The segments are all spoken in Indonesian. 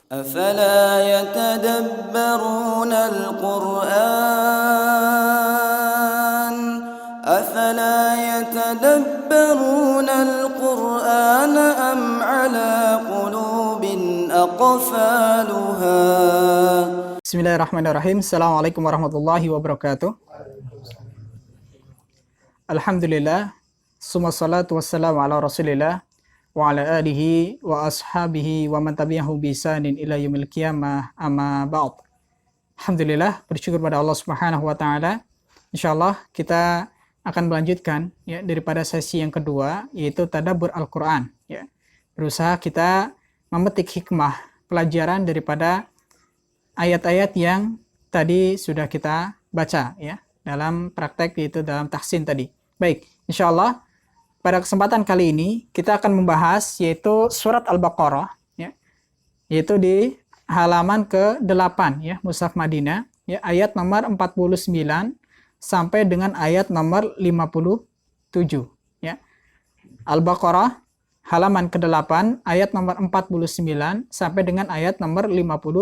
أفلا يتدبرون القرآن أفلا يتدبرون القرآن أم على قلوب أقفالها. Bismillahirrahmanirrahim. Assalamualaikum warahmatullahi wabarakatuh. Alhamdulillah. Summa salatu wassalamu ala rasulillah wa ala alihi wa ashabihi wa man tabi'ahu bi ihsanin ila yaumil qiyamah, amma ba'd. Alhamdulillah, bersyukur pada Allah Subhanahu wa taala. Insyaallah kita akan melanjutkan ya daripada sesi yang kedua, yaitu tadabbur Al-Qur'an ya. Berusaha kita memetik hikmah pelajaran daripada ayat-ayat yang tadi sudah kita baca ya dalam praktek, yaitu dalam tahsin tadi. Baik, insyaallah pada kesempatan kali ini kita akan membahas yaitu surat Al-Baqarah ya, yaitu di halaman ke-8 ya Mushaf Madinah ya, ayat nomor 49 sampai dengan ayat nomor 57 ya. Al-Baqarah halaman ke-8 ayat nomor 49 sampai dengan ayat nomor 57.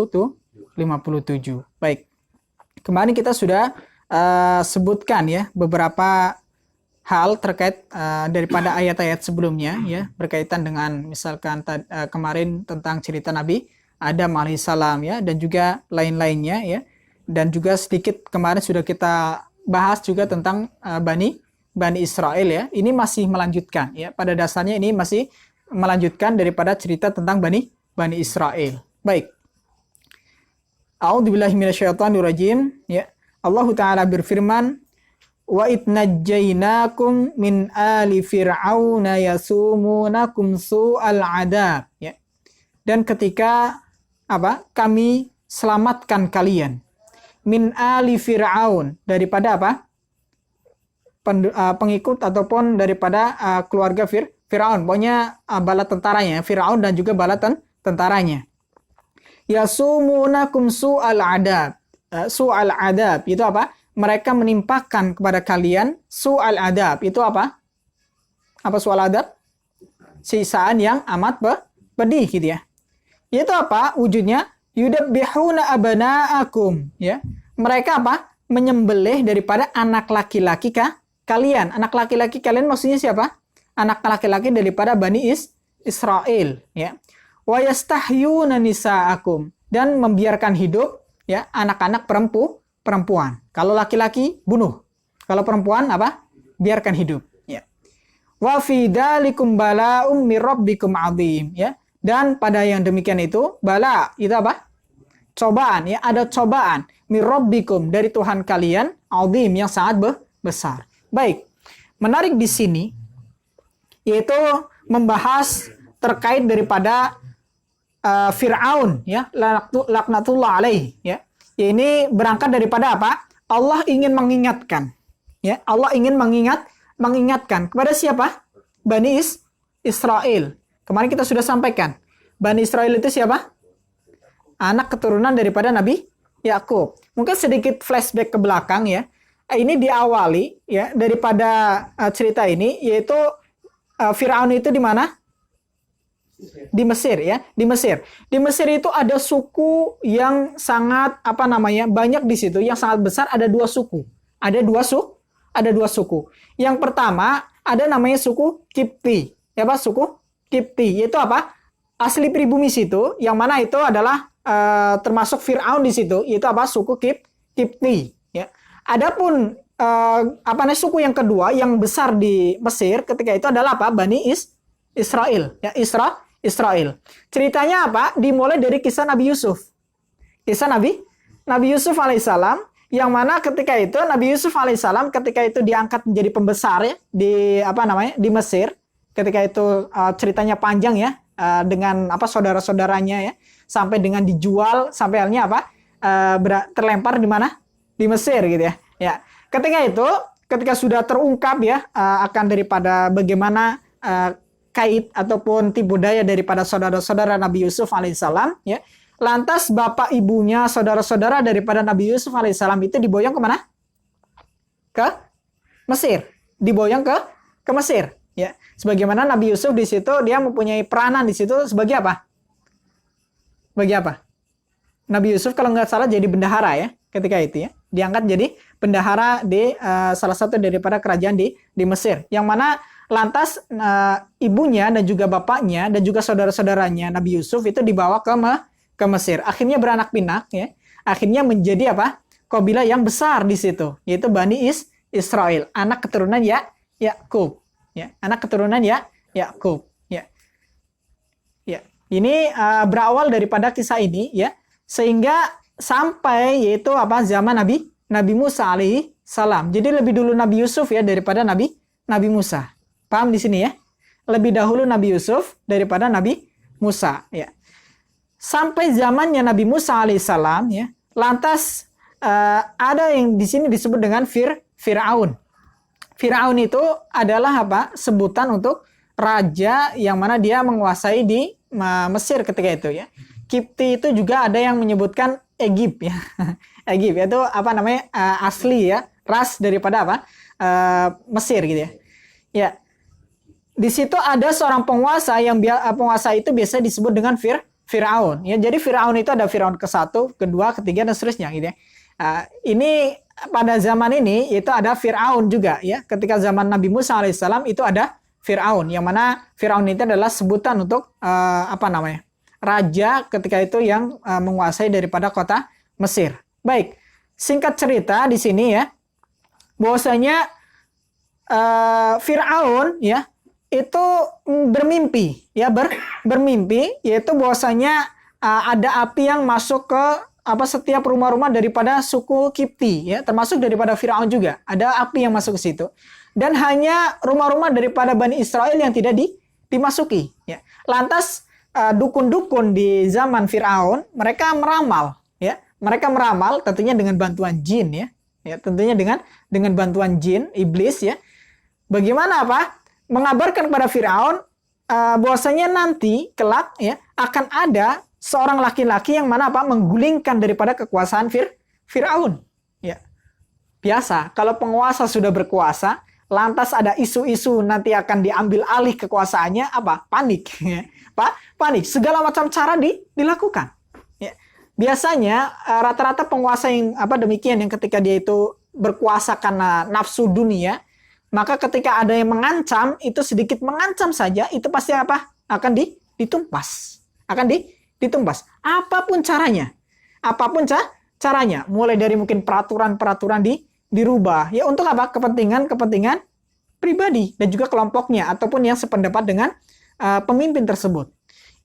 Baik. Kemarin kita sudah sebutkan ya beberapa hal terkait daripada ayat-ayat sebelumnya ya, berkaitan dengan misalkan kemarin tentang cerita Nabi Adam alaihissalam ya, dan juga lain-lainnya ya. Dan juga sedikit kemarin sudah kita bahas juga tentang Bani Israel ya. Ini masih melanjutkan ya. Pada dasarnya ini masih melanjutkan daripada cerita tentang Bani Israel. Baik. A'udzubillahi minasyaitonirrajim ya. Allah Ta'ala berfirman, wa itnajjainakum min ali fir'auna yasumunakum su'al adab ya. Dan ketika kami selamatkan kalian min ali fir'aun, daripada pengikut ataupun daripada keluarga Fir'aun, pokoknya bala tentaranya Fir'aun dan juga bala tentaranya. Yasumunakum su'al adab. Su'al adab itu apa? Mereka menimpakan kepada kalian su'al adab. Itu apa? Apa su'al adab? Siksaan yang amat pedih gitu ya. Itu apa wujudnya? Yudabbihuna abana'akum ya. Mereka apa? Menyembelih daripada anak laki-laki kalian. Anak laki-laki kalian maksudnya siapa? Anak laki-laki daripada Bani Israel ya. Wa yastahyuna nisa'akum, dan membiarkan hidup ya anak-anak perempuan. Kalau laki-laki bunuh, kalau perempuan biarkan hidup ya. Wa fi dzalikum bala'um mir rabbikum 'adzim ya. Dan pada yang demikian itu bala itu cobaan ya, ada cobaan mir rabbikum, dari Tuhan kalian, 'adzim, yang sangat besar. Baik. Menarik di sini yaitu membahas terkait daripada Fir'aun ya, laknatullah alaih ya. Ini berangkat daripada apa? Allah ingin mengingatkan ya. Allah ingin mengingatkan kepada siapa? Bani Israel. Kemarin kita sudah sampaikan. Bani Israel itu siapa? Anak keturunan daripada Nabi Yakub. Mungkin sedikit flashback ke belakang ya. Ini diawali ya daripada cerita ini, yaitu Fir'aun itu di mana? Di Mesir ya, di Mesir. Di Mesir itu ada suku yang sangat banyak di situ, yang sangat besar. Ada dua suku. Ada dua suku. Yang pertama ada namanya suku Kipti. Ya suku Kipti. Itu asli pribumi situ, yang mana itu adalah termasuk Fir'aun di situ. Itu suku Kipti. Ya. Adapun suku yang kedua yang besar di Mesir ketika itu adalah Bani Israel. Ya, Israel. Ceritanya dimulai dari kisah Nabi Yusuf. Kisah Nabi Yusuf alaihissalam, yang mana ketika itu Nabi Yusuf alaihissalam ketika itu diangkat menjadi pembesar ya di Mesir. Ketika itu ceritanya panjang ya, dengan saudara-saudaranya ya, sampai dengan dijual, sampai akhirnya terlempar di mana? Di Mesir gitu ya. Ya. Ketika sudah terungkap ya akan daripada bagaimana kait ataupun tipu daya daripada saudara-saudara Nabi Yusuf alaihissalam ya. Lantas bapak ibunya, saudara-saudara daripada Nabi Yusuf alaihissalam itu diboyong kemana? Ke Mesir. Diboyong ke Mesir ya. Sebagaimana Nabi Yusuf di situ dia mempunyai peranan di situ sebagai Bagi apa? Nabi Yusuf kalau nggak salah jadi bendahara ya ketika itu ya. Diangkat jadi bendahara di salah satu daripada kerajaan di Mesir. Yang mana lantas ibunya dan juga bapaknya dan juga saudara-saudaranya Nabi Yusuf itu dibawa ke Mesir. Akhirnya beranak pinak ya. Akhirnya menjadi apa? Kabilah yang besar di situ, yaitu Bani Israel, anak keturunan Yakub. Ya, anak keturunan Yakub. Ya. Ya. Ini berawal daripada kisah ini ya. Sehingga sampai yaitu apa zaman Nabi Musa alaihi salam. Jadi lebih dulu Nabi Yusuf ya daripada Nabi Musa. Paham di sini ya? Lebih dahulu Nabi Yusuf daripada Nabi Musa ya. Sampai zamannya Nabi Musa alaihi salam ya. Lantas ada yang di sini disebut dengan Firaun. Firaun itu adalah apa? Sebutan untuk raja yang mana dia menguasai di Mesir ketika itu ya. Kipti itu juga ada yang menyebutkan Egypt ya. Egypt itu apa namanya asli ya, ras daripada apa Mesir gitu ya. Ya, di situ ada seorang penguasa yang penguasa itu biasa disebut dengan Firaun. Ya, jadi Firaun itu ada Firaun ke-1, kedua, ketiga dan seterusnya gitu ya. Ini pada zaman ini itu ada Firaun juga ya. Ketika zaman Nabi Musa alaihissalam itu ada Firaun, yang mana Firaun itu adalah sebutan untuk apa namanya? Raja ketika itu yang menguasai daripada kota Mesir. Baik, singkat cerita di sini ya, bahwasanya Firaun ya itu bermimpi ya bermimpi yaitu bahwasanya ada api yang masuk ke setiap rumah-rumah daripada suku Kipti ya, termasuk daripada Firaun juga. Ada api yang masuk ke situ. Dan hanya rumah-rumah daripada Bani Israel yang tidak dimasuki ya. Lantas dukun-dukun di zaman Firaun mereka meramal ya. Mereka meramal tentunya dengan bantuan jin ya. Ya, tentunya dengan bantuan jin, iblis ya. Bagaimana apa? Mengabarkan kepada Firaun bahwasanya nanti kelak ya akan ada seorang laki-laki yang mana apa? Menggulingkan daripada kekuasaan Firaun. Ya. Biasa, kalau penguasa sudah berkuasa, lantas ada isu-isu nanti akan diambil alih kekuasaannya, apa? Panik ya. Panik, segala macam cara dilakukan. Ya. Biasanya rata-rata penguasa yang demikian yang ketika dia itu berkuasa karena nafsu dunia, maka ketika ada yang mengancam, itu sedikit mengancam saja, itu pasti apa? Akan ditumpas. Akan ditumpas. Apapun caranya. Apapun caranya. Mulai dari mungkin peraturan-peraturan dirubah. Ya untuk apa? Kepentingan pribadi dan juga kelompoknya ataupun yang sependapat dengan pemimpin tersebut.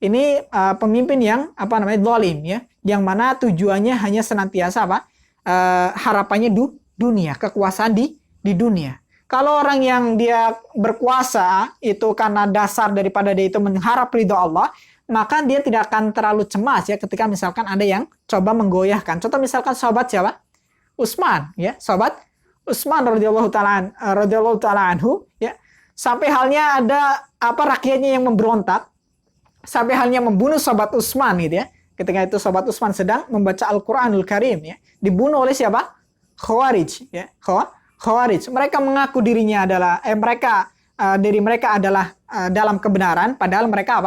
Ini pemimpin yang zalim ya, yang mana tujuannya hanya senantiasa harapannya dunia, kekuasaan di dunia. Kalau orang yang dia berkuasa itu karena dasar daripada dia itu mengharap ridho Allah, maka dia tidak akan terlalu cemas ya ketika misalkan ada yang coba menggoyahkan. Contoh misalkan sahabat siapa? Utsman ya, sahabat Utsman radhiyallahu taala anhu ya. Sampai halnya ada rakyatnya yang memberontak, sampai halnya membunuh sahabat Utsman gitu ya. Ketika itu sahabat Utsman sedang membaca Al-Qur'anul Karim ya. Dibunuh oleh siapa? Khawarij ya. Khawarij. Mereka mengaku dirinya adalah diri mereka adalah dalam kebenaran, padahal mereka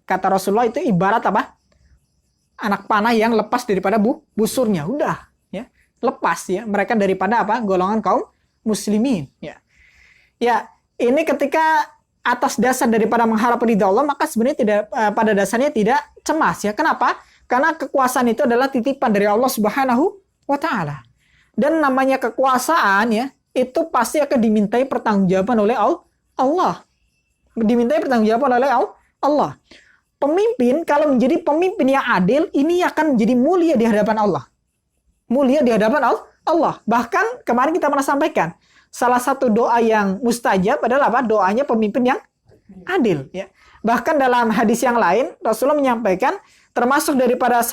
kata Rasulullah itu ibarat anak panah yang lepas daripada busurnya. Udah ya. Lepas ya mereka daripada golongan kaum muslimin ya. Ya, ini ketika atas dasar daripada mengharap ridha Allah, maka sebenarnya pada dasarnya tidak cemas ya. Kenapa? Karena kekuasaan itu adalah titipan dari Allah Subhanahu wa taala. Dan namanya kekuasaan ya, itu pasti akan dimintai pertanggungjawaban oleh Allah. Dimintai pertanggungjawaban oleh Allah. Pemimpin kalau menjadi pemimpin yang adil, ini akan menjadi mulia di hadapan Allah. Mulia di hadapan Allah. Bahkan kemarin kita pernah sampaikan, salah satu doa yang mustajab adalah doanya pemimpin yang adil ya. Bahkan dalam hadis yang lain Rasulullah menyampaikan termasuk daripada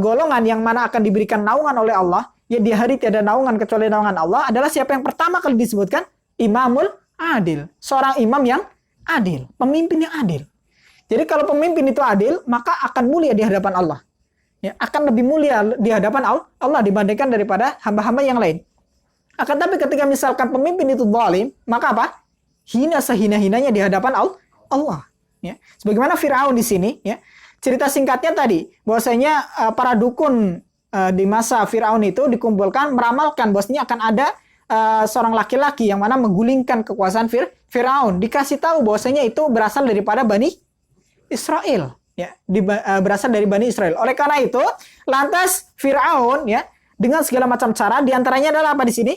golongan yang mana akan diberikan naungan oleh Allah ya di hari tiada naungan kecuali naungan Allah adalah siapa yang pertama kali disebutkan? Imamul adil. Seorang imam yang adil, pemimpin yang adil. Jadi kalau pemimpin itu adil, maka akan mulia di hadapan Allah. Ya, akan lebih mulia di hadapan Allah dibandingkan daripada hamba-hamba yang lain. Akan tapi ketika misalkan pemimpin itu zalim, maka hina sehina-hinanya di hadapan Allah. Ya. Sebagaimana Firaun di sini, ya. cerita singkatnya tadi, bahwasanya para dukun di masa Firaun itu dikumpulkan meramalkan bahwasanya akan ada seorang laki-laki yang mana menggulingkan kekuasaan Firaun. Dikasih tahu bahwasanya itu berasal daripada Bani Israel, ya, berasal dari Bani Israel. Oleh karena itu, lantas Firaun, ya, dengan segala macam cara, diantaranya adalah apa di sini?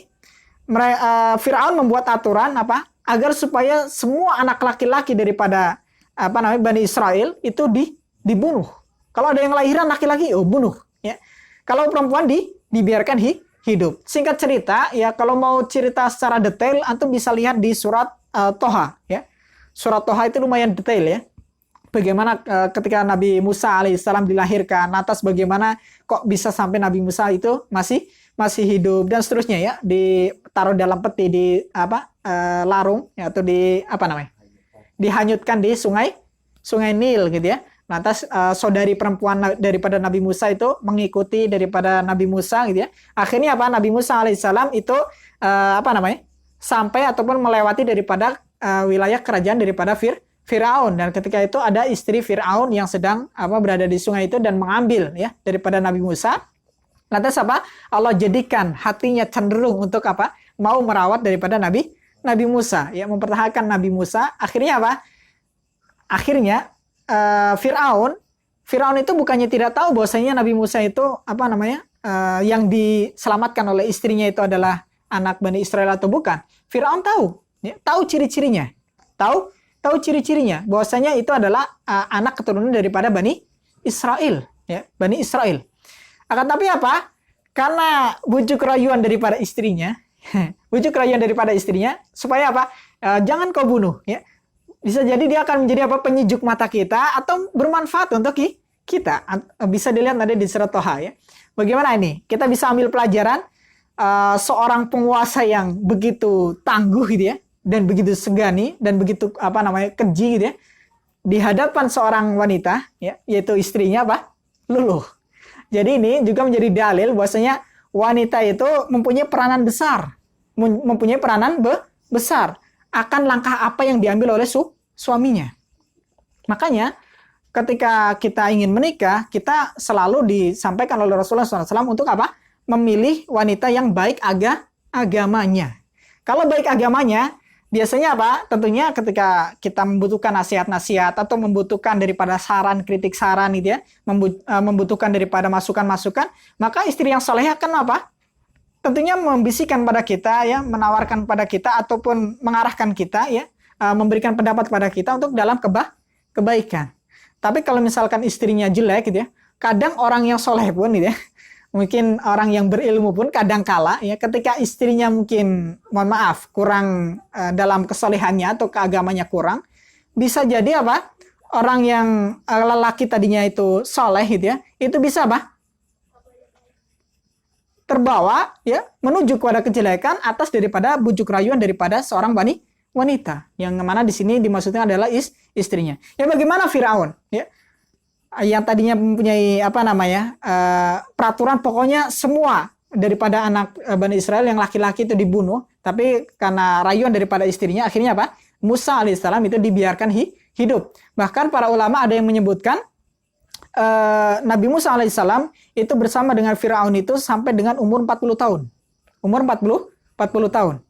Firaun membuat aturan apa? Agar supaya semua anak laki-laki daripada Bani Israel itu dibunuh. Kalau ada yang lahiran laki-laki, bunuh, ya. Kalau perempuan dibiarkan hidup. Singkat cerita, ya, kalau mau cerita secara detail, antum bisa lihat di surat Toha, ya. Surat Toha itu lumayan detail, ya. Bagaimana ketika Nabi Musa alaihissalam dilahirkan, atas bagaimana kok bisa sampai Nabi Musa itu masih hidup dan seterusnya, ya, ditaruh dalam peti di larung, ya, atau dihanyutkan di sungai Nil, gitu, ya. Lantas saudari perempuan daripada Nabi Musa itu mengikuti daripada Nabi Musa, gitu, ya. Akhirnya Nabi Musa alaihissalam itu sampai ataupun melewati daripada wilayah kerajaan daripada Firaun, dan ketika itu ada istri Firaun yang sedang berada di sungai itu dan mengambil, ya, daripada Nabi Musa. Lantas Allah jadikan hatinya cenderung untuk mau merawat daripada Nabi Musa, ya, mempertahankan Nabi Musa. Akhirnya Akhirnya Firaun itu bukannya tidak tahu bahwasanya Nabi Musa itu yang diselamatkan oleh istrinya itu adalah anak Bani Israel atau bukan. Firaun tahu, ya, tahu ciri-cirinya. Tahu ciri-cirinya bahwasanya itu adalah anak keturunan daripada Bani Israel, ya, Bani Israel. Akan tapi karena bujuk rayuan daripada istrinya, supaya jangan kau bunuh, ya. Bisa jadi dia akan menjadi penyejuk mata kita atau bermanfaat untuk kita. Bisa dilihat nanti di surat Toha, ya. Bagaimana ini? Kita bisa ambil pelajaran seorang penguasa yang begitu tangguh, gitu, ya, dan begitu segani dan begitu keji, gitu, ya, di hadapan seorang wanita, ya, yaitu istrinya luluh. Jadi ini juga menjadi dalil bahwasanya wanita itu mempunyai peranan besar, akan langkah apa yang diambil oleh suaminya. Makanya ketika kita ingin menikah, kita selalu disampaikan oleh Rasulullah SAW untuk memilih wanita yang baik agamanya. Kalau baik agamanya, biasanya tentunya ketika kita membutuhkan nasihat-nasihat atau membutuhkan daripada kritik saran, gitu, ya, membutuhkan daripada masukan-masukan, maka istri yang salehah akan tentunya membisikkan pada kita, ya, menawarkan pada kita ataupun mengarahkan kita, ya, memberikan pendapat pada kita untuk dalam kebaikan. Tapi kalau misalkan istrinya jelek, gitu, ya, kadang orang yang soleh pun, gitu, ya, mungkin orang yang berilmu pun kadang kala, ya, ketika istrinya mungkin mohon maaf kurang dalam kesolehannya atau keagamannya kurang, bisa jadi orang yang lelaki tadinya itu soleh, gitu, ya, itu bisa terbawa, ya, menuju kepada kejelekan atas daripada bujuk rayuan daripada seorang wanita, yang mana di sini dimaksudnya adalah istrinya. Ya, bagaimana Firaun, ya, yang tadinya mempunyai peraturan pokoknya semua daripada anak Bani Israel yang laki-laki itu dibunuh, tapi karena rayuan daripada istrinya akhirnya Musa alaihissalam itu dibiarkan hidup. Bahkan para ulama ada yang menyebutkan Nabi Musa alaihissalam itu bersama dengan Firaun itu sampai dengan umur 40 tahun. Umur 40 tahun.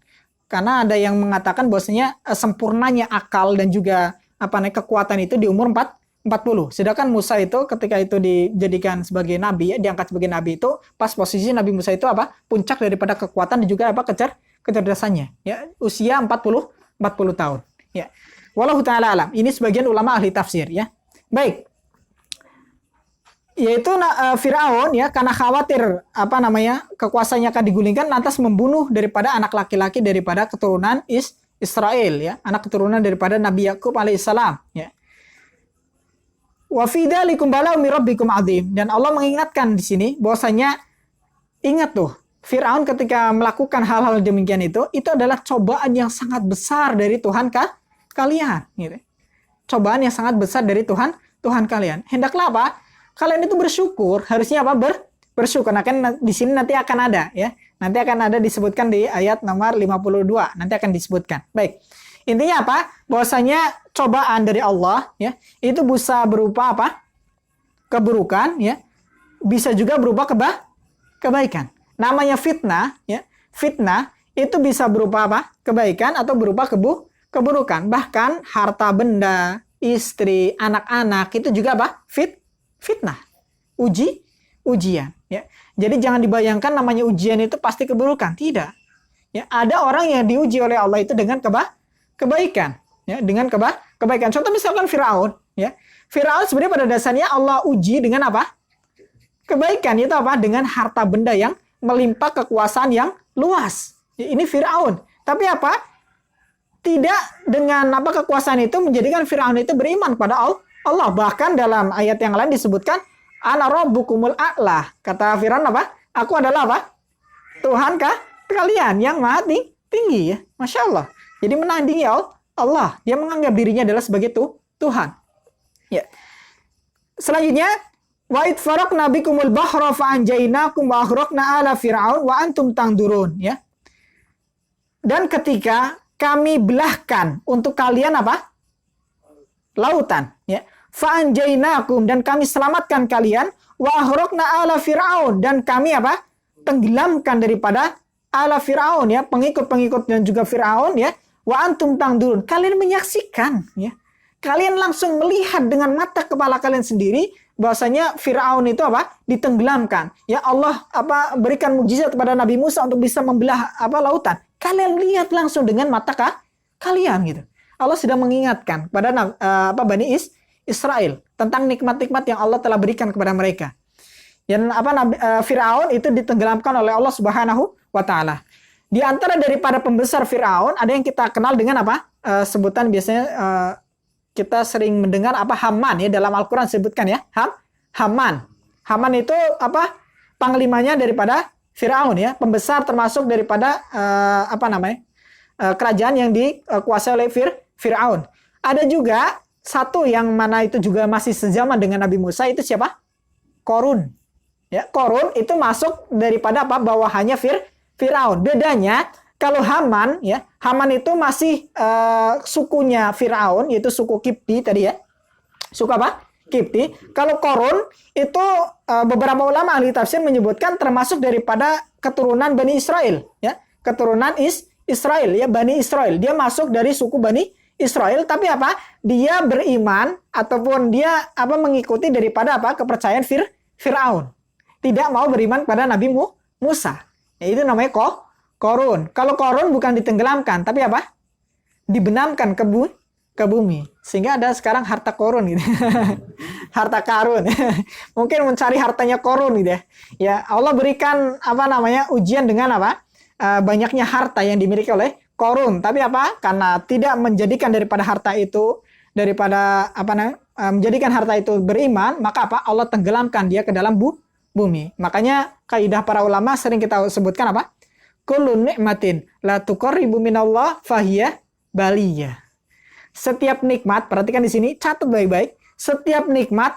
Karena ada yang mengatakan bahwasanya sempurnanya akal dan juga kekuatan itu di umur 40. Sedangkan Musa itu ketika itu dijadikan sebagai nabi, ya, diangkat sebagai nabi itu pas posisi Nabi Musa itu puncak daripada kekuatan dan juga kecerdasannya, ya, usia 40 tahun, ya. Wallahu taala alam. Ini sebagian ulama ahli tafsir, ya. Baik. Yaitu Firaun, ya, karena khawatir kekuasaannya akan digulingkan, lantas membunuh daripada anak laki-laki daripada keturunan Israel, ya, anak keturunan daripada Nabi Yakub alaihissalam, ya. Wa fi dzalikum bala'un mir rabbikum 'adzim, dan Allah mengingatkan di sini bahwasanya ingat tuh, Firaun ketika melakukan hal-hal demikian itu adalah cobaan yang sangat besar dari Tuhan kalian, gitu. Cobaan yang sangat besar dari Tuhan kalian. Hendaklah kalian itu bersyukur, harusnya bersyukur. Nah, kan di sini nanti akan ada, ya. Nanti akan ada disebutkan di ayat nomor 52, nanti akan disebutkan. Baik. Intinya bahwasanya cobaan dari Allah, ya, itu bisa berupa keburukan, ya, bisa juga berupa kebaikan. Namanya fitnah, ya. Fitnah itu bisa berupa apa? Kebaikan atau berupa keburukan. Bahkan harta benda, istri, anak-anak itu juga apa? Fitnah. Ujian, ya. Jadi jangan dibayangkan namanya ujian itu pasti keburukan, tidak. Ya, ada orang yang diuji oleh Allah itu dengan kebaikan, ya, dengan kebaikan. Contoh misalkan Firaun, ya. Firaun sebenarnya pada dasarnya Allah uji dengan apa? Kebaikan, itu apa? Dengan harta benda yang melimpah, kekuasaan yang luas. Ya, ini Firaun. Tapi apa? Tidak dengan apa kekuasaan itu menjadikan Firaun itu beriman kepada Allah. Bahkan dalam ayat yang lain disebutkan ana rabbukumul a'la. Kata Firaun apa? Aku adalah apa? Tuhan kalian yang maha tinggi, ya. Masya Allah. Jadi menandingi Allah. Dia menganggap dirinya adalah sebagai Tuhan. Ya. Selanjutnya, wa id faraqna bikumul bahra fa anjaynakum wa aghraqna ala fir'aun wa antum tangdurun, ya. Dan ketika kami belahkan untuk kalian apa? Lautan, ya. Fa anjaynakum, dan kami selamatkan kalian, wa aghraqna ala fir'aun, dan kami apa? Tenggelamkan daripada ala Fir'aun, ya, pengikut-pengikut dan juga Fir'aun, ya. Wa antum tangdurun, kalian menyaksikan, ya. Kalian langsung melihat dengan mata kepala kalian sendiri bahwasanya Fir'aun itu apa? Ditenggelamkan. Ya, Allah apa berikan mukjizat kepada Nabi Musa untuk bisa membelah apa lautan. Kalian lihat langsung dengan mata kalian, gitu. Allah sudah mengingatkan kepada Bani Israel tentang nikmat-nikmat yang Allah telah berikan kepada mereka. Dan Firaun itu ditenggelamkan oleh Allah Subhanahu wa taala. Di antara daripada pembesar Firaun ada yang kita kenal dengan apa? Sebutan biasanya kita sering mendengar apa? Haman, ya, dalam Al-Qur'an disebutkan, ya. Haman. Haman itu apa? Panglimanya daripada Firaun, ya, pembesar termasuk daripada kerajaan yang dikuasai oleh Firaun. Ada juga satu yang mana itu juga masih sezaman dengan Nabi Musa, itu siapa? Korun. Ya, Korun itu masuk daripada apa? Bawahannya Firaun. Bedanya kalau Haman, ya, Haman itu masih sukunya Firaun, yaitu suku Kipti tadi, ya. Suku apa? Kipti. Kalau Korun itu beberapa ulama ahli tafsir menyebutkan termasuk daripada keturunan Bani Israel, ya. Keturunan Israel, ya, Bani Israel. Dia masuk dari suku Bani Israel, tapi apa? Dia beriman ataupun dia apa mengikuti daripada apa? Kepercayaan Firaun. Tidak mau beriman pada Nabi Musa. Ya, itu namanya Korun. Kalau Korun bukan ditenggelamkan, tapi apa? Dibenamkan ke bumi. Sehingga ada sekarang harta Korun, gitu. Harta karun. Mungkin mencari hartanya Korun, gitu, ya. Ya, Allah berikan ujian dengan apa? Banyaknya harta yang dimiliki oleh Korun. Tapi apa? Karena tidak menjadikan daripada harta itu menjadikan harta itu beriman, maka apa? Allah tenggelamkan dia ke dalam bumi. Makanya kaidah para ulama sering kita sebutkan apa? Kullu ni'matin la tuqarribu minallah fahiya baliyah. Setiap nikmat, perhatikan di sini, catat baik-baik, setiap nikmat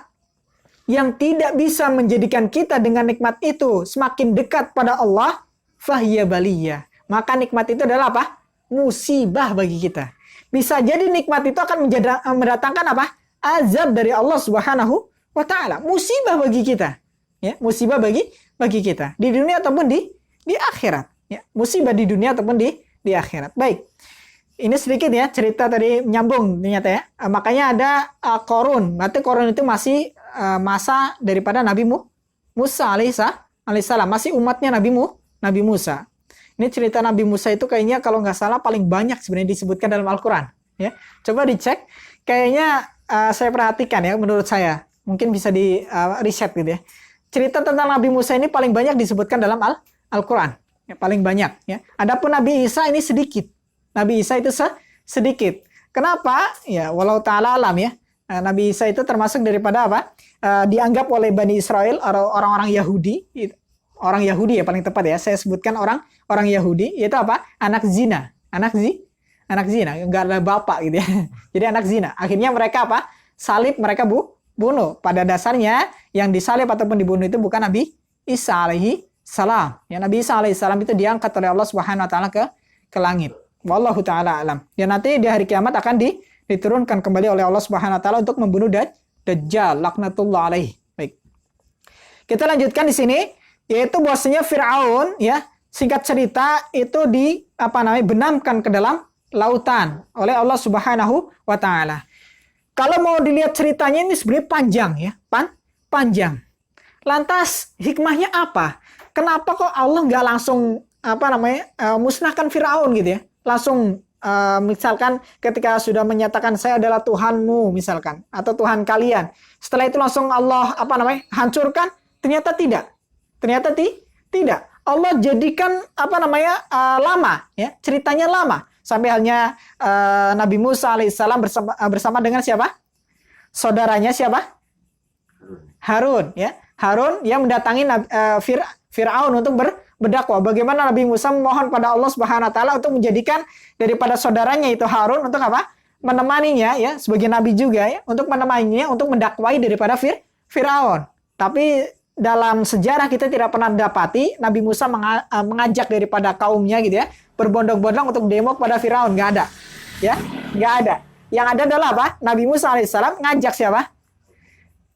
yang tidak bisa menjadikan kita dengan nikmat itu semakin dekat pada Allah, fahiya baliyah. Maka nikmat itu adalah apa? Musibah bagi kita. Bisa jadi nikmat itu akan mendatangkan apa? Azab dari Allah Subhanahu wa taala. Musibah bagi kita. Ya, musibah bagi kita di dunia ataupun di akhirat, ya, musibah di dunia ataupun di akhirat. Baik, ini sedikit, ya, cerita tadi nyambung ternyata, ya. Makanya ada Korun. Berarti Korun itu masih masa daripada Nabi Musa alaihissalam, masih umatnya Nabi Musa. Ini cerita Nabi Musa itu kayaknya kalau nggak salah paling banyak sebenarnya disebutkan dalam Al-Quran, ya. Coba dicek, kayaknya saya perhatikan, ya, menurut saya mungkin bisa di riset, gitu, ya. Cerita tentang Nabi Musa ini paling banyak disebutkan dalam Al-Quran. Ya, paling banyak. Ya. Adapun Nabi Isa ini sedikit. Nabi Isa itu sedikit. Kenapa? Ya, walau ta'ala alam, ya. Nabi Isa itu termasuk daripada apa? Dianggap oleh Bani Israel, orang-orang Yahudi. Orang Yahudi, ya, paling tepat, ya. Saya sebutkan orang Yahudi. Yaitu apa? Anak zina. Anak zina. Nggak ada bapak, gitu, ya. Jadi anak zina. Akhirnya mereka apa? Salib, mereka bunuh. Pada dasarnya yang disalib ataupun dibunuh itu bukan Nabi Isa alaihi salam. Ya, Nabi Isa alaihi salam itu diangkat oleh Allah Subhanahu wa taala ke langit. Wallahu taala alam. Ya, nanti di hari kiamat akan diturunkan kembali oleh Allah Subhanahu wa taala untuk membunuh Dajjal laknatullah alaihi. Baik. Kita lanjutkan di sini, yaitu bahwasanya Firaun ya, singkat cerita itu benamkan ke dalam lautan oleh Allah Subhanahu wa taala. Kalau mau dilihat ceritanya ini sebenarnya panjang ya, panjang. Lantas hikmahnya apa? Kenapa kok Allah nggak langsung musnahkan Firaun gitu ya? Langsung misalkan ketika sudah menyatakan saya adalah Tuhanmu misalkan atau Tuhan kalian, setelah itu langsung Allah hancurkan? Ternyata tidak. Tidak. Allah jadikan lama ya, ceritanya lama sampai halnya Nabi Musa alaihissalam bersama dengan siapa? Saudaranya siapa? Harun ya. Harun yang mendatangi Firaun untuk berdakwah. Bagaimana Nabi Musa memohon pada Allah Subhanahu wa taala untuk menjadikan daripada saudaranya itu Harun untuk menemaninya ya, sebagai nabi juga ya, untuk menemaninya untuk mendakwai daripada Firaun. Tapi dalam sejarah kita tidak pernah dapati Nabi Musa mengajak daripada kaumnya gitu ya, berbondong-bondong untuk demo kepada Firaun, nggak ada. Ya, nggak ada. Yang ada adalah apa? Nabi Musa alaihissalam ngajak siapa?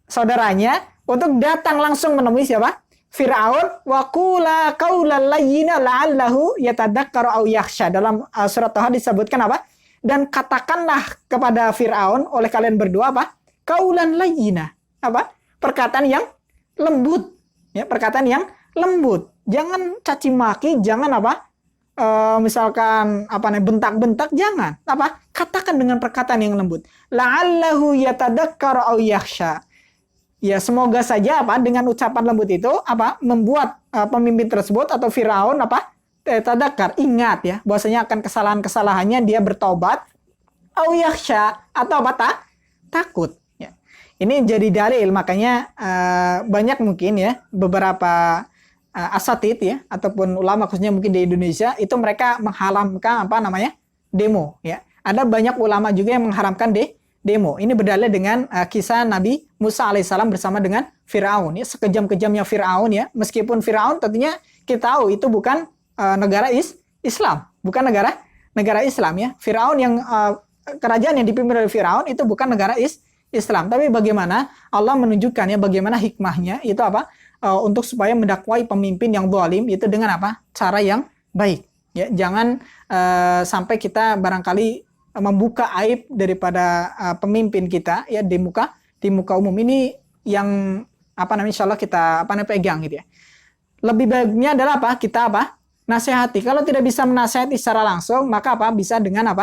Saudaranya untuk datang langsung menemui siapa? Firaun. Wa qula qaulan layyina la'allahu yatadakkaru aw yakhsha. Dalam surat Taha disebutkan apa? Dan katakanlah kepada Firaun oleh kalian berdua apa? Qaulan layyina. Apa? Perkataan yang lembut. Ya, perkataan yang lembut. Jangan caci maki, jangan misalkan bentak-bentak, jangan. Katakan dengan perkataan yang lembut. La'allahu yatadakkaru aw yakhsha. Ya, semoga saja dengan ucapan lembut itu membuat pemimpin tersebut atau Firaun tadakkar, ingat ya, bahwasanya akan kesalahan-kesalahannya dia bertobat, au yakhsha atau takut ya. Ini jadi dalil, makanya banyak mungkin ya beberapa asatid ya ataupun ulama khususnya mungkin di Indonesia itu mereka mengharamkan demo ya. Ada banyak ulama juga yang mengharamkan demo. Ini berdalil dengan kisah Nabi Musa alaihissalam bersama dengan Firaun ya, sekejam-kejamnya Firaun ya, meskipun Firaun tentunya kita tahu itu bukan negara Islam, bukan negara Islam ya. Firaun yang kerajaan yang dipimpin oleh Firaun itu bukan negara Islam, tapi bagaimana Allah menunjukkan ya bagaimana hikmahnya itu untuk supaya mendakwai pemimpin yang zalim itu dengan cara yang baik ya. Jangan sampai kita barangkali membuka aib daripada pemimpin kita ya di muka umum. Ini yang insyaallah kita pegang gitu ya. Lebih baiknya adalah kita nasihati. Kalau tidak bisa menasihati secara langsung, maka bisa dengan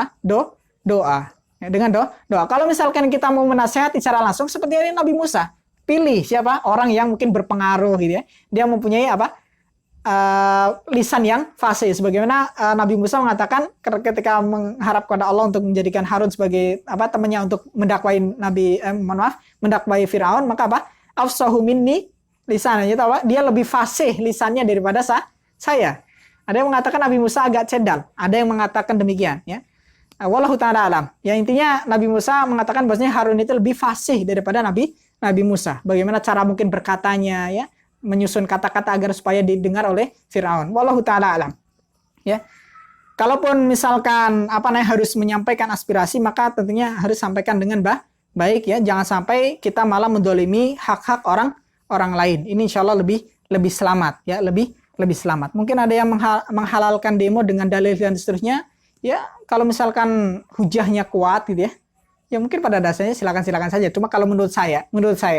doa ya, dengan doa. Kalau misalkan kita mau menasihati secara langsung seperti ini Nabi Musa, pilih siapa orang yang mungkin berpengaruh gitu ya, dia mempunyai lisan yang fasih, sebagaimana Nabi Musa mengatakan ketika mengharap kepada Allah untuk menjadikan Harun sebagai temannya untuk mendakwai mendakwai Firaun, maka afsahu minni lisannya, dia lebih fasih lisannya daripada saya. Ada yang mengatakan Nabi Musa agak cedal, ada yang mengatakan demikian ya. Wallahu ta'ala alam. Ya, intinya Nabi Musa mengatakan bahwasanya Harun itu lebih fasih daripada Nabi Musa. Bagaimana cara mungkin berkatanya ya, menyusun kata-kata agar supaya didengar oleh Firaun. Wallahu ta'ala alam. Ya. Kalaupun misalkan harus menyampaikan aspirasi, maka tentunya harus sampaikan dengan baik ya. Jangan sampai kita malah mendolimi hak-hak orang lain. Ini insyaallah lebih selamat ya, lebih selamat. Mungkin ada yang menghalalkan demo dengan dalil dan seterusnya. Ya, kalau misalkan hujahnya kuat gitu ya. Ya mungkin pada dasarnya silakan saja. Cuma kalau menurut saya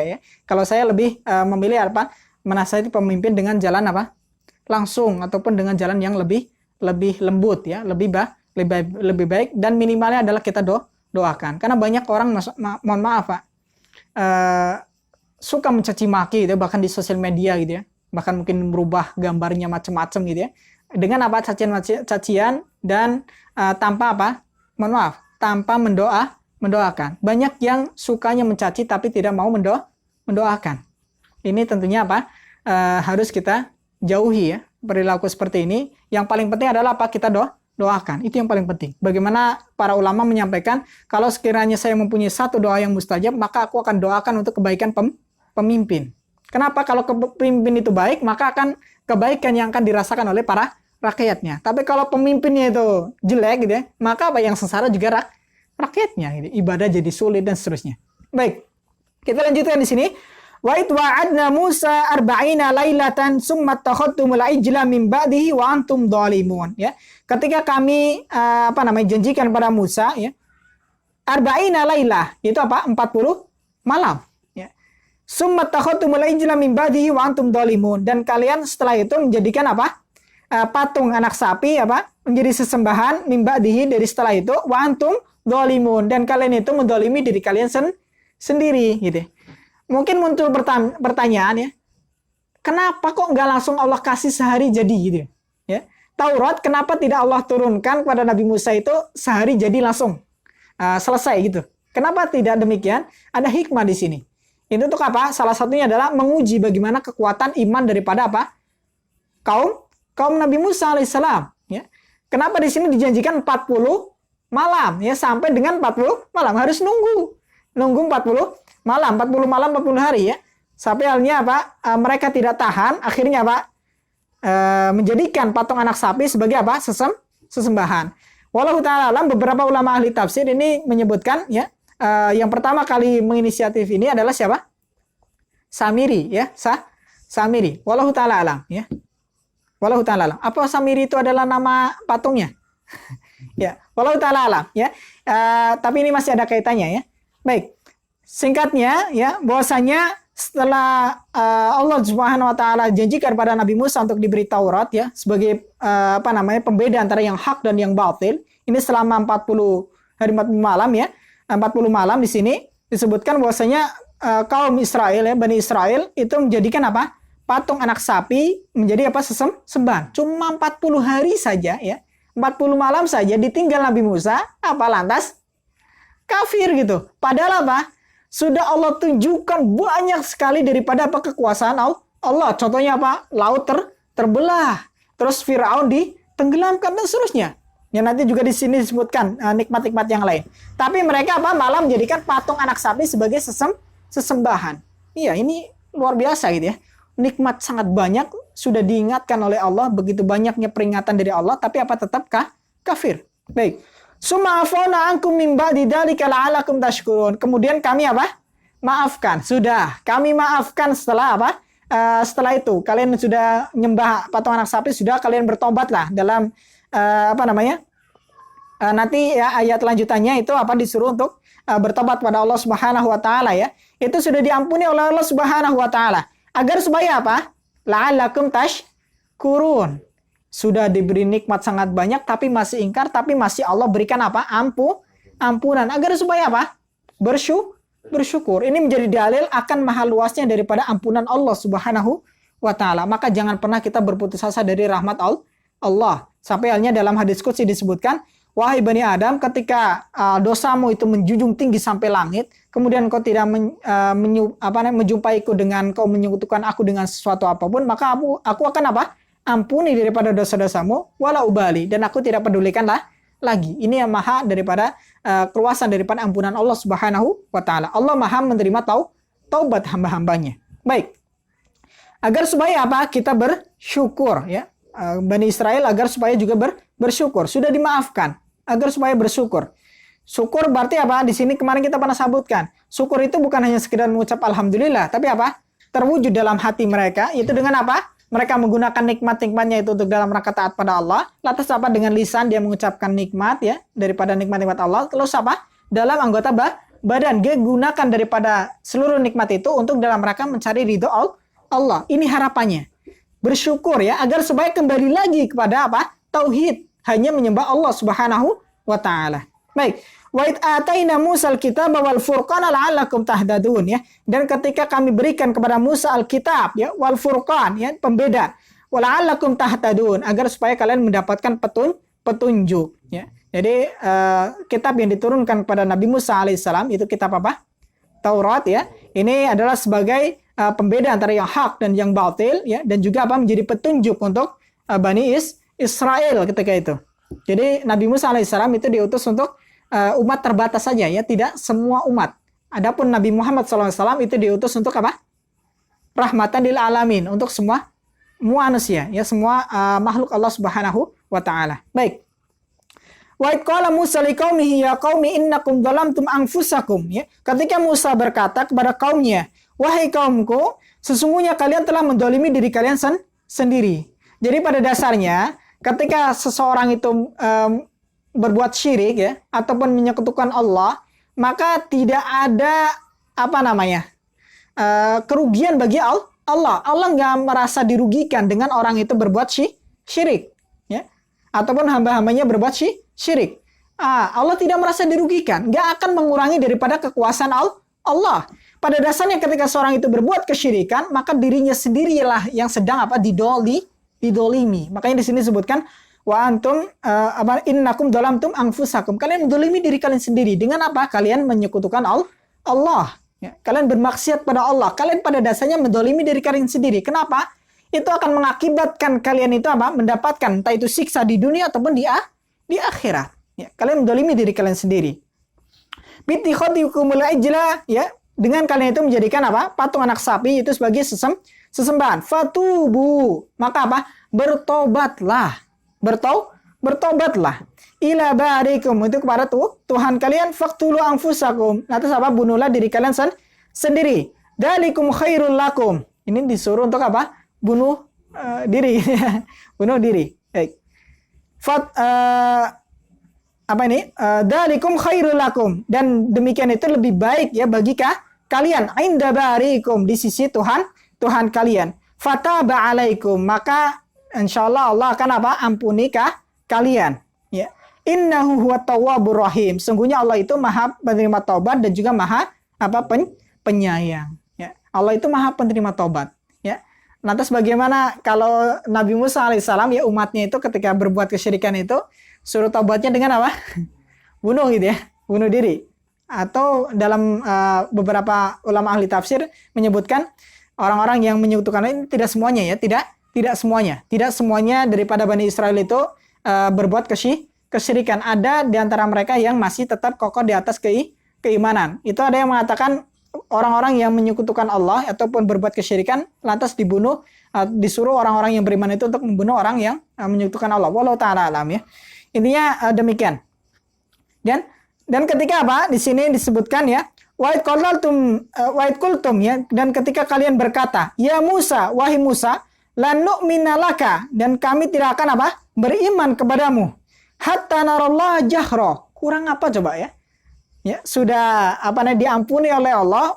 ya, kalau saya lebih memilih menasihati pemimpin dengan jalan langsung ataupun dengan jalan yang lebih lembut ya, lebih baik, dan minimalnya adalah kita doakan. Karena banyak orang mohon maaf suka mencaci maki gitu, bahkan di sosial media gitu ya, bahkan mungkin merubah gambarnya macam-macam gitu ya, dengan cacian dan tanpa mohon maaf, tanpa mendoakan. Banyak yang sukanya mencaci tapi tidak mau mendoakan. Ini tentunya harus kita jauhi ya perilaku seperti ini. Yang paling penting adalah kita doakan. Itu yang paling penting. Bagaimana para ulama menyampaikan, kalau sekiranya saya mempunyai satu doa yang mustajab, maka aku akan doakan untuk kebaikan pemimpin. Kenapa? Kalau pemimpin itu baik, maka akan kebaikan yang akan dirasakan oleh para rakyatnya. Tapi kalau pemimpinnya itu jelek gitu ya, maka yang sengsara juga rakyatnya gitu. Ibadah jadi sulit dan seterusnya. Baik. Kita lanjutkan di sini. Wa id wa'adna Musa 40 lailatan summa takhadtumul ijla min ba'dihi wa antum dhalimun, ya. Ketika kami janjikan pada Musa, ya. 40 lailah, itu apa? 40 malam, ya. Summa takhadtumul ijla min ba'dihi wa antum dhalimun, dan kalian setelah itu menjadikan apa? Patung anak sapi menjadi sesembahan min ba'dihi, dari setelah itu wa antum dhalimun, dan kalian itu mendolimi diri kalian sendiri, gitu. Mungkin muncul pertanyaan, ya, kenapa kok nggak langsung Allah kasih sehari jadi gitu, ya? Taurat kenapa tidak Allah turunkan kepada Nabi Musa itu sehari jadi langsung selesai gitu? Kenapa tidak demikian? Ada hikmah di sini. Itu untuk apa? Salah satunya adalah menguji bagaimana kekuatan iman daripada apa? Kaum Nabi Musa alaihissalam, ya. Kenapa di sini dijanjikan 40 malam, ya, sampai dengan 40 malam harus nunggu 40 malam, 40 malam, 40 hari, ya. Sampai halnya mereka tidak tahan, akhirnya menjadikan patung anak sapi sebagai sesembahan. Wallahu ta'ala alam, beberapa ulama ahli tafsir ini menyebutkan, ya, yang pertama kali menginisiatif ini adalah siapa? Samiri, ya, Samiri. Wallahu ta'ala alam, ya. Wallahu ta'ala alam. Apa Samiri itu adalah nama patungnya? Ya, wallahu ta'ala alam, ya. Tapi ini masih ada kaitannya, ya. Baik. Singkatnya, ya, bahwasanya setelah Allah Subhanahu wa taala janjikan pada Nabi Musa untuk diberi Taurat, ya, sebagai pembeda antara yang hak dan yang batil, ini selama 40 hari 40 malam, ya. 40 malam di sini disebutkan bahwasanya kaum Israel, ya, Bani Israel itu menjadikan patung anak sapi menjadi sesembahan. Cuma 40 hari saja, ya. 40 malam saja ditinggal Nabi Musa, lantas kafir gitu. Padahal sudah Allah tunjukkan banyak sekali daripada kekuasaan Allah. Contohnya laut terbelah, terus Firaun ditenggelamkan dan seterusnya. Yang nanti juga di sini disebutkan nikmat-nikmat yang lain. Tapi mereka malah menjadikan patung anak sapi sebagai sesembahan. Iya, ini luar biasa gitu, ya. Nikmat sangat banyak sudah diingatkan oleh Allah, begitu banyaknya peringatan dari Allah, tapi tetap kafir. Baik. Suma'afona ankum min ba'di dzalika la'alakum tashkurun. Kemudian kami maafkan. Sudah, kami maafkan setelah setelah itu kalian sudah nyembah patung anak sapi, sudah kalian bertobatlah dalam nanti, ya, ayat lanjutannya itu disuruh untuk bertobat pada Allah Subhanahu wa taala, ya. Itu sudah diampuni oleh Allah Subhanahu wa taala. Agar supaya la'alakum tashkurun. Sudah diberi nikmat sangat banyak, tapi masih ingkar, tapi masih Allah berikan ampunan. Agar supaya bersyukur. Ini menjadi dalil akan maha luasnya daripada ampunan Allah Subhanahu wa taala. Maka jangan pernah kita berputus asa dari rahmat Allah. Sampai halnya dalam hadis qudsi disebutkan, wahai Bani Adam, ketika dosamu itu menjunjung tinggi sampai langit, kemudian kau tidak menjumpaiku dengan kau menyekutukan aku dengan sesuatu apapun, maka aku akan ampuni daripada dosa-dosamu, wala ubali, dan aku tidak pedulikan lagi. Ini yang maha daripada keluasan daripada ampunan Allah Subhanahu wa taala. Allah maha menerima taubat hamba-hambanya. Baik. Agar supaya kita bersyukur, ya. Bani Israel agar supaya juga bersyukur. Sudah dimaafkan agar supaya bersyukur. Syukur berarti di sini kemarin kita pernah sebutkan. Syukur itu bukan hanya sekedar mengucap alhamdulillah, tapi terwujud dalam hati mereka, itu dengan mereka menggunakan nikmat-nikmatnya itu untuk dalam rangka taat pada Allah. Lantas dengan lisan dia mengucapkan nikmat, ya, daripada nikmat-nikmat Allah. Terus dalam anggota badan dia gunakan daripada seluruh nikmat itu untuk dalam rangka mencari ridho Allah. Ini harapannya. Bersyukur, ya, agar supaya kembali lagi kepada tauhid, hanya menyembah Allah Subhanahu wa taala. Baik. Wa id ataina Musa al-kitaba wal furqana la'allakum tahtadun, ya. Dan ketika kami berikan kepada Musa al-kitab, ya, wal furqan, ya, pembeda, wa la'allakum tahtadun, agar supaya kalian mendapatkan petunjuk, ya. Jadi kitab yang diturunkan kepada Nabi Musa alaihissalam itu kitab Taurat, ya. Ini adalah sebagai pembeda antara yang hak dan yang batil, ya, dan juga menjadi petunjuk untuk Bani Israel ketika itu. Jadi Nabi Musa alaihissalam itu diutus untuk umat terbatas saja, ya, tidak semua umat. Adapun Nabi Muhammad SAW itu diutus untuk rahmatan lil alamin, untuk semua manusia, ya, semua makhluk Allah Subhanahu wa taala. Baik. Wa id qala Musa liqaumihi ya qaumi innakum dhalamtum anfusakum, ya. Ketika Musa berkata kepada kaumnya, wahai kaumku, sesungguhnya kalian telah mendolimi diri kalian sendiri. Jadi pada dasarnya ketika seseorang itu berbuat syirik ya ataupun menyekutukan Allah, maka tidak ada kerugian bagi Allah. Allah nggak merasa dirugikan dengan orang itu berbuat syirik, ya, ataupun hamba-hambanya berbuat syirik. Allah tidak merasa dirugikan, nggak akan mengurangi daripada kekuasaan Allah. Pada dasarnya ketika seorang itu berbuat kesyirikan, maka dirinya sendirilah yang sedang didolimi. Makanya di sini disebutkan wa antum innakum dalamtum anfusakum. Kalian mendolimi diri kalian sendiri dengan apa? Kalian menyekutukan Allah. Ya, kalian bermaksiat pada Allah. Kalian pada dasarnya mendolimi diri kalian sendiri. Kenapa? Itu akan mengakibatkan kalian itu mendapatkan entah itu siksa di dunia ataupun di akhirat. Ya, kalian mendolimi diri kalian sendiri. Bittikhadikumul ijla, ya, dengan kalian itu menjadikan patung anak sapi itu sebagai sesembahan. Fatubu, maka bertobatlah. Bertobatlah ila barikum, itu kepada Tuhan kalian, faqtulu anfusakum, lantas bunuhlah diri kalian sendiri. Dalikum khairul lakum, ini disuruh untuk bunuh diri. Bunuh diri. Baik. Dalikum khairul lakum, dan demikian itu lebih baik ya bagi kalian, inda barikum, di sisi Tuhan kalian. Fataba alaikum, maka insyaallah Allah akan ampuni kalian, ya. Innahu huwat tawwabur rahim, sungguhnya Allah itu Maha penerima taubat dan juga Maha penyayang, ya. Allah itu Maha penerima taubat, ya. Lantas bagaimana kalau Nabi Musa alaihissalam, ya, umatnya itu ketika berbuat kesyirikan itu suruh taubatnya dengan bunuh gitu ya, bunuh diri. Atau dalam beberapa ulama ahli tafsir menyebutkan orang-orang yang menyekutukan ini tidak semuanya, ya, tidak semuanya daripada Bani Israel itu berbuat kesyirikan. Ada di antara mereka yang masih tetap kokoh di atas keimanan. Itu ada yang mengatakan orang-orang yang menyekutukan Allah ataupun berbuat kesyirikan lantas dibunuh, disuruh orang-orang yang beriman itu untuk membunuh orang yang menyekutukan Allah. Wallahu ta'ala alam, ya. Intinya demikian. Dan ketika di sini disebutkan, ya, wa'id qultum, ya, dan ketika kalian berkata, ya Musa, wahai Musa, lan nu'mina laka, dan kami tidak akan beriman kepadamu hatta narallaha jahra. Kurang apa coba, ya? Ya, sudah diampuni oleh Allah,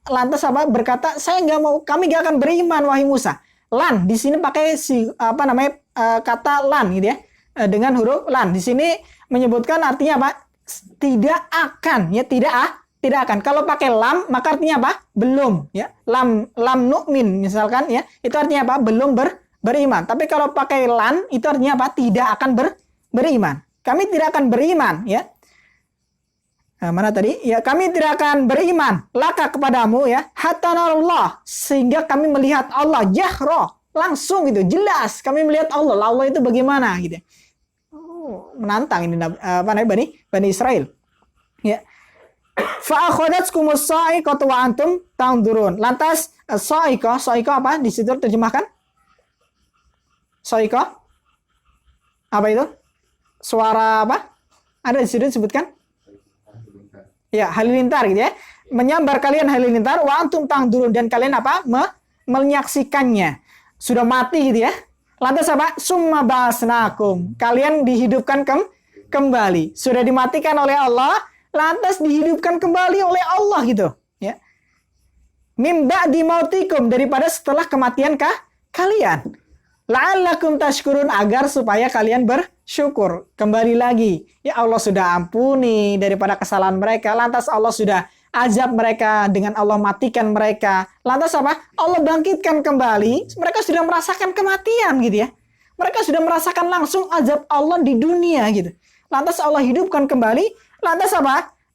lantas berkata, saya nggak mau, kami nggak akan beriman wahai Musa. Lan di sini pakai kata lan gitu ya, dengan huruf lan. Di sini menyebutkan artinya tidak akan, ya, tidak akan. Kalau pakai lam maka artinya belum, ya. Lam nu'min misalkan, ya, itu artinya belum beriman. Tapi kalau pakai lan itu artinya tidak akan beriman. Kami tidak akan beriman, ya. Mana tadi? Ya, kami tidak akan beriman laka kepadamu, ya, hatta narallah, sehingga kami melihat Allah jahra, langsung gitu, jelas kami melihat Allah. Allah itu bagaimana gitu. Menantang ini Bani Israel. Ya. Fa akhadatskumus sa'iqatu wa antum tanzurun. Lantas sa'iqah apa? Di situ terjemahkan sa'iqah apa itu? Suara apa? Ada di situ disebutkan? Ya, halilintar gitu ya. Menyambar kalian halilintar wa antum tanzurun, dan kalian menyaksikannya. Sudah mati gitu ya. Lantas summa ba'asnakum, kalian dihidupkan kembali. Sudah dimatikan oleh Allah, lantas dihidupkan kembali oleh Allah gitu, ya. Mim ba'di mautikum, daripada setelah kematian kalian. La'allakum tashkurun, agar supaya kalian bersyukur. Kembali lagi, ya, Allah sudah ampuni daripada kesalahan mereka, lantas Allah sudah azab mereka dengan Allah matikan mereka. Lantas Allah bangkitkan kembali, mereka sudah merasakan kematian gitu ya. Mereka sudah merasakan langsung azab Allah di dunia gitu. Lantas Allah hidupkan kembali, lantas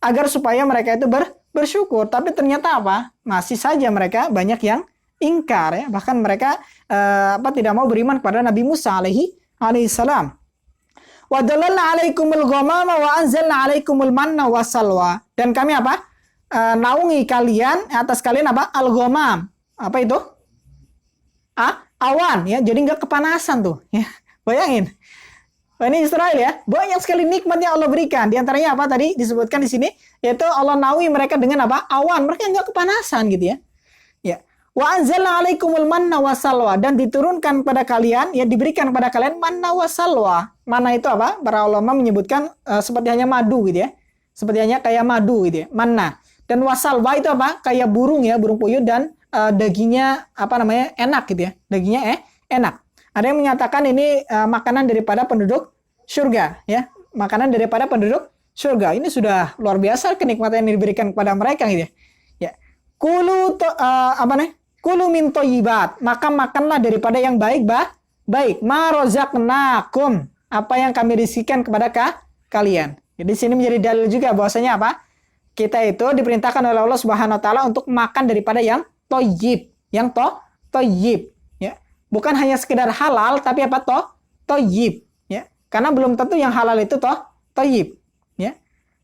agar supaya mereka itu bersyukur. Tapi ternyata masih saja mereka banyak yang ingkar, ya. Bahkan mereka tidak mau beriman kepada Nabi Musa alaihi salam. Wa dalalna 'alaikumul ghamama wa anzalna 'alaikumul manna wassalwa. Dan kami naungi kalian, atas kalian al-ghamam. Apa itu? Awan, ya. Jadi nggak kepanasan tuh, ya. Bayangin. Bani Israel, ya, banyak sekali nikmat yang Allah berikan. Di antaranya tadi disebutkan di sini, yaitu Allah naungi mereka dengan awan. Mereka nggak kepanasan gitu ya. Ya. Wa anzalna 'alaikumul manna wassalwa, dan diturunkan pada kalian, ya diberikan kepada kalian manna wassalwa. Manna itu apa? Para ulama menyebutkan seperti hanya madu gitu ya. Seperti hanya kayak madu gitu ya, manna. Dan wassalwa itu apa? Kayak burung ya, burung puyuh, dan dagingnya apa namanya? Enak gitu ya. Dagingnya enak. Ada yang menyatakan ini makanan daripada penduduk surga ya. Makanan daripada penduduk surga. Ini sudah luar biasa kenikmatan yang diberikan kepada mereka gitu ya. Ya. Kulu min thayyibat, maka makanlah daripada yang baik baik. Ma razaqnakum, apa yang kami rizkikan kepada kalian. Jadi sini menjadi dalil juga bahwasanya apa? Kita itu diperintahkan oleh Allah Subhanahu wa taala untuk makan daripada yang thayyib, thayyib, ya. Bukan hanya sekedar halal tapi apa thayyib, ya. Karena belum tentu yang halal itu thayyib, ya.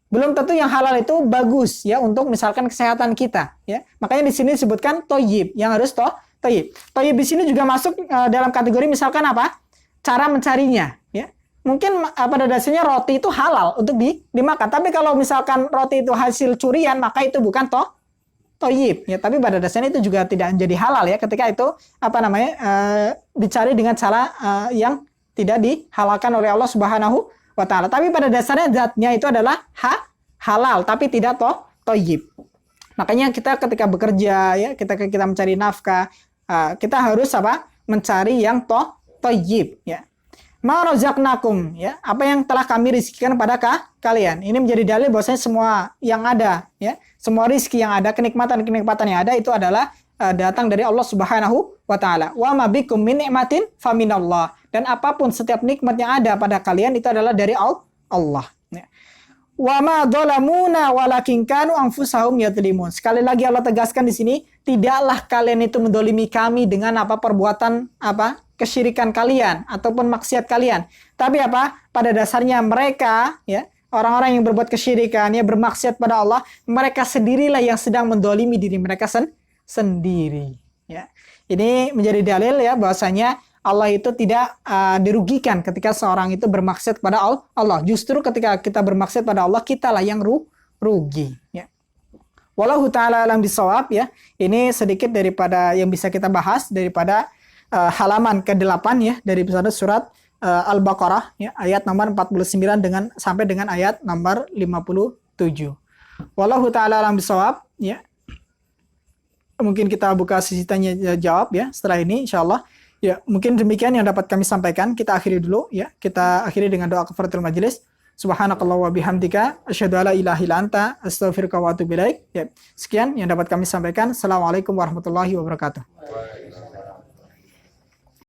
Belum tentu yang halal itu bagus ya untuk misalkan kesehatan kita ya. Makanya di sini disebutkan thayyib, yang harus thayyib. Thayyib di sini juga masuk dalam kategori misalkan apa? Cara mencarinya ya. Mungkin pada dasarnya roti itu halal untuk dimakan, tapi kalau misalkan roti itu hasil curian maka itu bukan thayyib ya, tapi pada dasarnya itu juga tidak menjadi halal ya ketika itu apa namanya? Dicari dengan cara yang tidak dihalalkan oleh Allah Subhanahu wa ta'ala. Tapi pada dasarnya zatnya itu adalah halal tapi tidak thayyib. Makanya kita ketika bekerja ya, kita mencari nafkah, kita harus apa? Mencari yang thayyib ya. Ma razaqnakum ya, apa yang telah kami rizkikan pada kalian. Ini menjadi dalil bahwasanya semua yang ada ya, semua rizki yang ada, kenikmatan yang ada itu adalah datang dari Allah Subhanahu wa ta'ala. Wa ma bikum min ni'matin faminallah. Dan apapun setiap nikmat yang ada pada kalian itu adalah dari Allah. Wa ma dhalamuna walakin kanu anfusahum yadlimun. Sekali lagi Allah tegaskan di sini, tidaklah kalian itu mendolimi kami dengan apa perbuatan apa kesyirikan kalian ataupun maksiat kalian. Tapi apa? Pada dasarnya mereka ya, orang-orang yang berbuat kesyirikan ya, bermaksiat pada Allah, mereka sendirilah yang sedang mendolimi diri mereka sendiri ya. Ini menjadi dalil ya bahwasanya Allah itu tidak dirugikan ketika seorang itu bermaksiat pada Allah. Justru ketika kita bermaksiat pada Allah, kitalah yang rugi ya. Wallahu taala alam bisawab ya. Ini sedikit daripada yang bisa kita bahas daripada halaman ke-8 ya dari surat Al-Baqarah ya, ayat nomor 49 sampai dengan ayat nomor 57. Wallahu taala alam bisawab ya. Mungkin kita buka sesi tanya jawab ya setelah ini insyaallah. Ya, mungkin demikian yang dapat kami sampaikan. Kita akhiri dulu ya. Kita akhiri dengan doa kafaratul majelis. Subhanakallah wa bihamdika asyhadu alla ilaha illa anta astaghfiruka wa atubu ilaik. Ya. Sekian yang dapat kami sampaikan. Assalamualaikum warahmatullahi wabarakatuh.